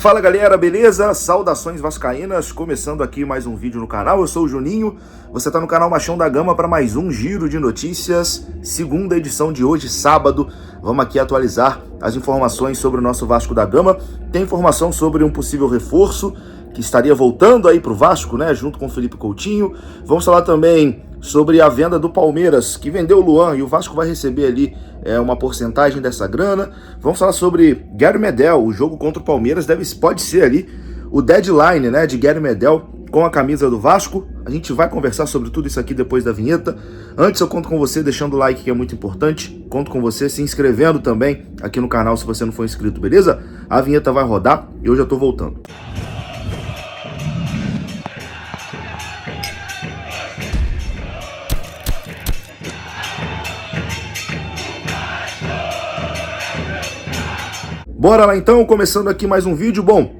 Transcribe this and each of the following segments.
Fala galera, beleza? Saudações vascaínas, começando aqui mais um vídeo no canal. Eu sou o Juninho, você tá no canal Machão da Gama para mais um giro de notícias, segunda edição de hoje, sábado. Vamos aqui atualizar as informações sobre o nosso Vasco da Gama. Tem informação sobre um possível reforço que estaria voltando aí pro Vasco, né, junto com o Felipe Coutinho. Vamos falar também sobre a venda do Palmeiras, que vendeu o Luan, e o Vasco vai receber ali uma porcentagem dessa grana. Vamos falar sobre Gary Medel, o jogo contra o Palmeiras pode ser ali o deadline, né, de Gary Medel com a camisa do Vasco. A gente vai conversar sobre tudo isso aqui depois da vinheta. Antes eu conto com você deixando o like, que é muito importante. Conto com você se inscrevendo também aqui no canal se você não for inscrito, beleza? A vinheta vai rodar e eu já tô voltando. Bora lá então, começando aqui mais um vídeo. Bom,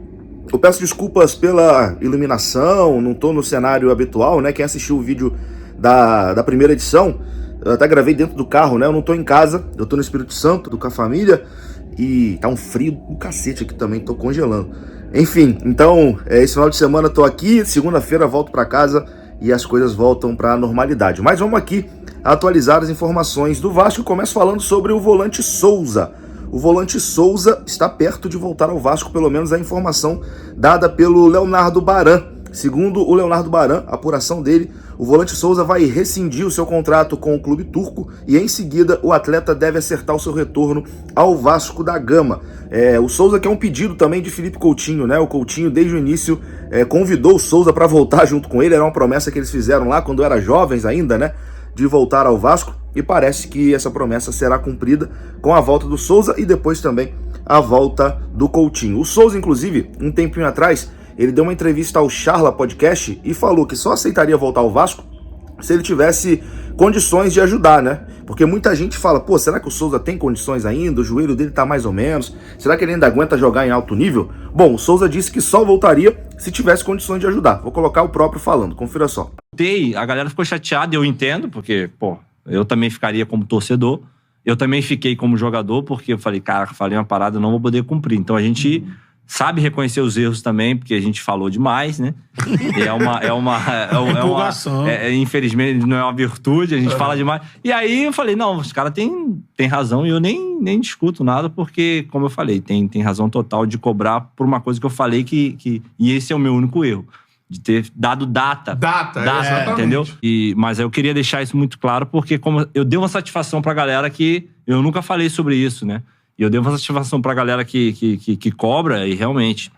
eu peço desculpas pela iluminação, não tô no cenário habitual, né? Quem assistiu o vídeo da primeira edição, eu até gravei dentro do carro, né? Eu não tô em casa, eu tô no Espírito Santo, tô com a família, e tá um frio do cacete aqui também, tô congelando. Enfim, então, esse final de semana eu tô aqui, segunda-feira volto pra casa e as coisas voltam pra normalidade. Mas vamos aqui atualizar as informações do Vasco. Eu começo falando sobre o volante Souza. O volante Souza está perto de voltar ao Vasco, pelo menos a informação dada pelo Leonardo Baran. Segundo o Leonardo Baran, a apuração dele, o volante Souza vai rescindir o seu contrato com o clube turco e em seguida o atleta deve acertar o seu retorno ao Vasco da Gama. O Souza que é um pedido também de Felipe Coutinho, né? O Coutinho desde o início convidou o Souza para voltar junto com ele, era uma promessa que eles fizeram lá quando eram jovens ainda, né? De voltar ao Vasco, e parece que essa promessa será cumprida com a volta do Souza e depois também a volta do Coutinho. O Souza, inclusive, um tempinho atrás, ele deu uma entrevista ao Charla Podcast e falou que só aceitaria voltar ao Vasco se ele tivesse condições de ajudar, né? Porque muita gente fala, pô, será que o Souza tem condições ainda? O joelho dele tá mais ou menos. Será que ele ainda aguenta jogar em alto nível? Bom, o Souza disse que só voltaria se tivesse condições de ajudar. Vou colocar o próprio falando, confira só. A galera ficou chateada, eu entendo, porque, pô, eu também ficaria como torcedor. Eu também fiquei como jogador, porque eu falei, cara, falei uma parada, eu não vou poder cumprir. Então a gente sabe reconhecer os erros também, porque a gente falou demais, né? Infelizmente não é uma virtude, a gente fala demais. E aí eu falei, não, os caras têm razão, e eu nem discuto nada, porque, como eu falei, tem razão total de cobrar por uma coisa que eu falei e esse é o meu único erro. De ter dado data, entendeu? Mas eu queria deixar isso muito claro, porque como eu dei uma satisfação pra galera que eu nunca falei sobre isso, né? E eu dei uma satisfação pra galera que cobra, e realmente.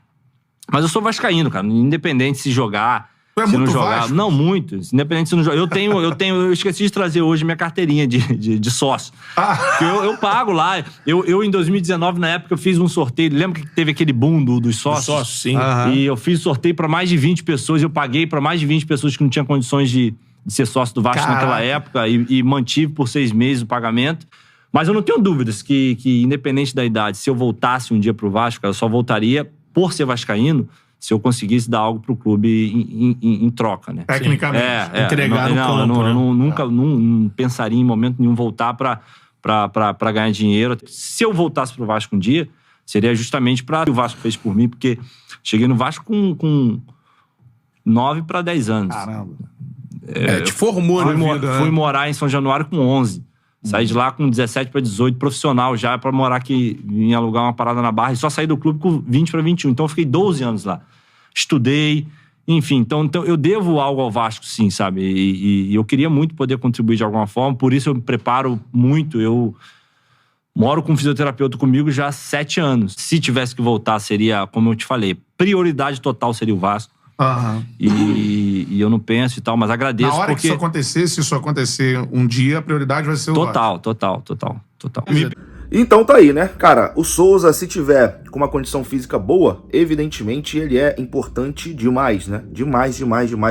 Mas eu sou vascaíno, cara, independente se jogar, se não jogar. Vasco? Não, muito. Independente se não jogar. Eu esqueci de trazer hoje minha carteirinha de sócio. Eu pago lá. Eu, em 2019, na época, eu fiz um sorteio. Lembra que teve aquele boom dos sócios? Do sócio, sim. E eu fiz sorteio pra mais de 20 pessoas. Eu paguei pra mais de 20 pessoas que não tinham condições de ser sócio do Vasco naquela época. E mantive por 6 meses o pagamento. Mas eu não tenho dúvidas que, independente da idade, se eu voltasse um dia pro Vasco, eu só voltaria por ser vascaíno, se eu conseguisse dar algo pro clube em troca, né? Tecnicamente. Entregar no campo, né? Eu nunca não pensaria em momento nenhum voltar pra ganhar dinheiro. Se eu voltasse pro Vasco um dia, seria justamente pra o que o Vasco fez por mim, porque cheguei no Vasco com 9 para 10 anos. Caramba. Te formou na vida, Fui morar em São Januário com 11. Saí de lá com 17 para 18, profissional já, pra morar aqui, em alugar uma parada na Barra, e só saí do clube com 20 para 21. Então eu fiquei 12 anos lá. Estudei, enfim. Então eu devo algo ao Vasco, sim, sabe? E eu queria muito poder contribuir de alguma forma, por isso eu me preparo muito. Eu moro com um fisioterapeuta comigo já há 7 anos. Se tivesse que voltar, seria, como eu te falei, prioridade total seria o Vasco. E eu não penso e tal, mas agradeço. Na hora que isso acontecer, se isso acontecer um dia, a prioridade vai ser o Vasco. Total. Então tá aí, né? Cara, o Souza, se tiver com uma condição física boa, evidentemente ele é importante demais, né? Demais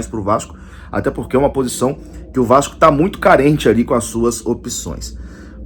pro Vasco. Até porque é uma posição que o Vasco tá muito carente ali com as suas opções.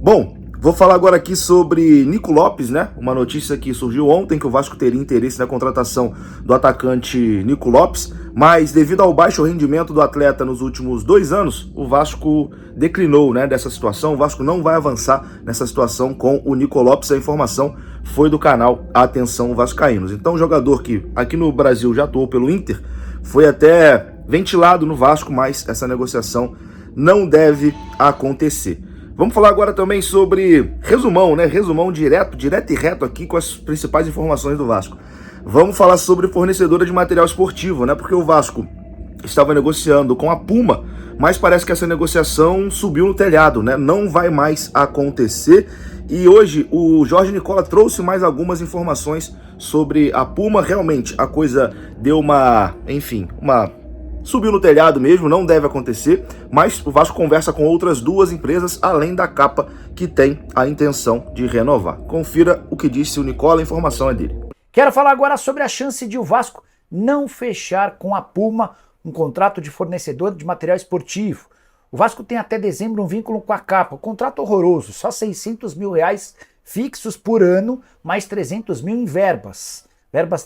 Bom, vou falar agora aqui sobre Nico Lopes, né? Uma notícia que surgiu ontem, que o Vasco teria interesse na contratação do atacante Nico Lopes. mas devido ao baixo rendimento do atleta nos últimos 2 anos, o Vasco declinou, né, dessa situação. O Vasco não vai avançar nessa situação com o Nico Lopes. A informação foi do canal Atenção Vascaínos. Então, o jogador que aqui no Brasil já atuou pelo Inter foi até ventilado no Vasco, mas essa negociação não deve acontecer. Vamos falar agora também sobre resumão, né? Resumão direto e reto aqui com as principais informações do Vasco. Vamos falar sobre fornecedora de material esportivo, né? Porque o Vasco estava negociando com a Puma, mas parece que essa negociação subiu no telhado, né? Não vai mais acontecer. E hoje o Jorge Nicola trouxe mais algumas informações sobre a Puma. Realmente a coisa deu subiu no telhado mesmo, não deve acontecer, mas o Vasco conversa com outras 2 empresas, além da Capa, que tem a intenção de renovar. Confira o que disse o Nicola, a informação é dele. Quero falar agora sobre a chance de o Vasco não fechar com a Puma um contrato de fornecedor de material esportivo. O Vasco tem até dezembro um vínculo com a Capa, contrato horroroso, só R$600 mil fixos por ano, mais 300 mil em verbas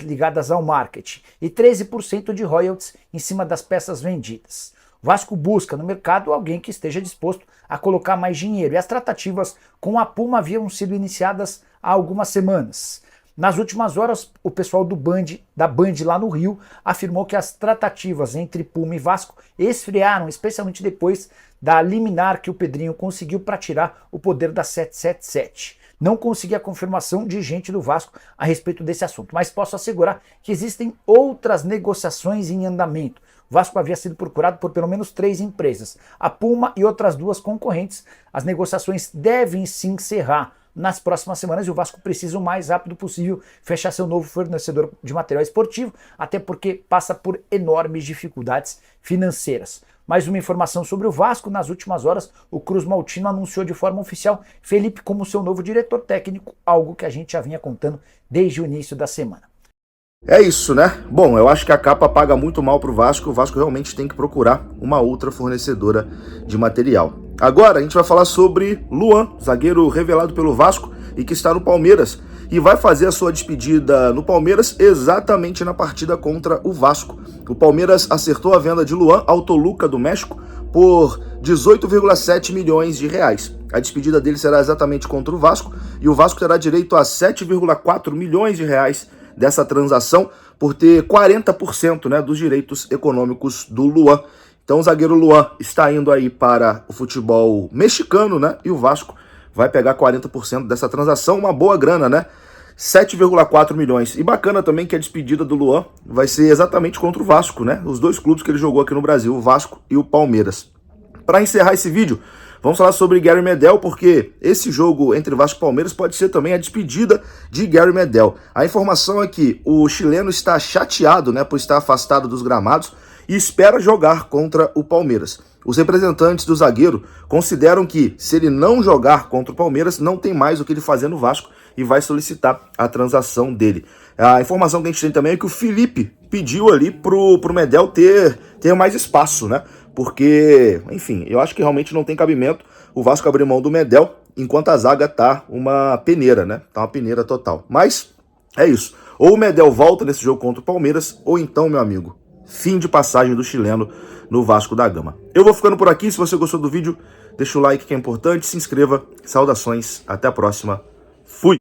ligadas ao marketing, e 13% de royalties em cima das peças vendidas. O Vasco busca no mercado alguém que esteja disposto a colocar mais dinheiro, e as tratativas com a Puma haviam sido iniciadas há algumas semanas. Nas últimas horas, o pessoal da Band lá no Rio afirmou que as tratativas entre Puma e Vasco esfriaram, especialmente depois da liminar que o Pedrinho conseguiu para tirar o poder da 777. Não consegui a confirmação de gente do Vasco a respeito desse assunto, mas posso assegurar que existem outras negociações em andamento. O Vasco havia sido procurado por pelo menos 3 empresas, a Puma e outras 2 concorrentes. As negociações devem se encerrar nas próximas semanas e o Vasco precisa o mais rápido possível fechar seu novo fornecedor de material esportivo, até porque passa por enormes dificuldades financeiras. Mais uma informação sobre o Vasco: nas últimas horas o Cruz Maltino anunciou de forma oficial Felipe como seu novo diretor técnico, algo que a gente já vinha contando desde o início da semana. É isso, né? Bom, eu acho que a Capa paga muito mal pro Vasco. O Vasco realmente tem que procurar uma outra fornecedora de material. Agora a gente vai falar sobre Luan, zagueiro revelado pelo Vasco e que está no Palmeiras, e vai fazer a sua despedida no Palmeiras exatamente na partida contra o Vasco. O Palmeiras acertou a venda de Luan ao Toluca do México por 18,7 milhões de reais. A despedida dele será exatamente contra o Vasco, e o Vasco terá direito a 7,4 milhões de reais dessa transação por ter 40%, né, dos direitos econômicos do Luan. Então o zagueiro Luan está indo aí para o futebol mexicano, né? E o Vasco vai pegar 40% dessa transação, uma boa grana, né? 7,4 milhões. E bacana também que a despedida do Luan vai ser exatamente contra o Vasco, né? Os 2 clubes que ele jogou aqui no Brasil, o Vasco e o Palmeiras. Para encerrar esse vídeo, vamos falar sobre Gary Medel, porque esse jogo entre Vasco e Palmeiras pode ser também a despedida de Gary Medel. A informação é que o chileno está chateado, né, por estar afastado dos gramados e espera jogar contra o Palmeiras. Os representantes do zagueiro consideram que, se ele não jogar contra o Palmeiras, não tem mais o que ele fazer no Vasco e vai solicitar a transação dele. A informação que a gente tem também é que o Felipe pediu ali pro Medel ter mais espaço, né? Porque, enfim, eu acho que realmente não tem cabimento o Vasco abrir mão do Medel enquanto a zaga tá uma peneira, né? Tá uma peneira total. Mas é isso. Ou o Medel volta nesse jogo contra o Palmeiras, ou então, meu amigo, fim de passagem do chileno no Vasco da Gama. Eu vou ficando por aqui. Se você gostou do vídeo, deixa o like que é importante, se inscreva. Saudações, até a próxima. Fui!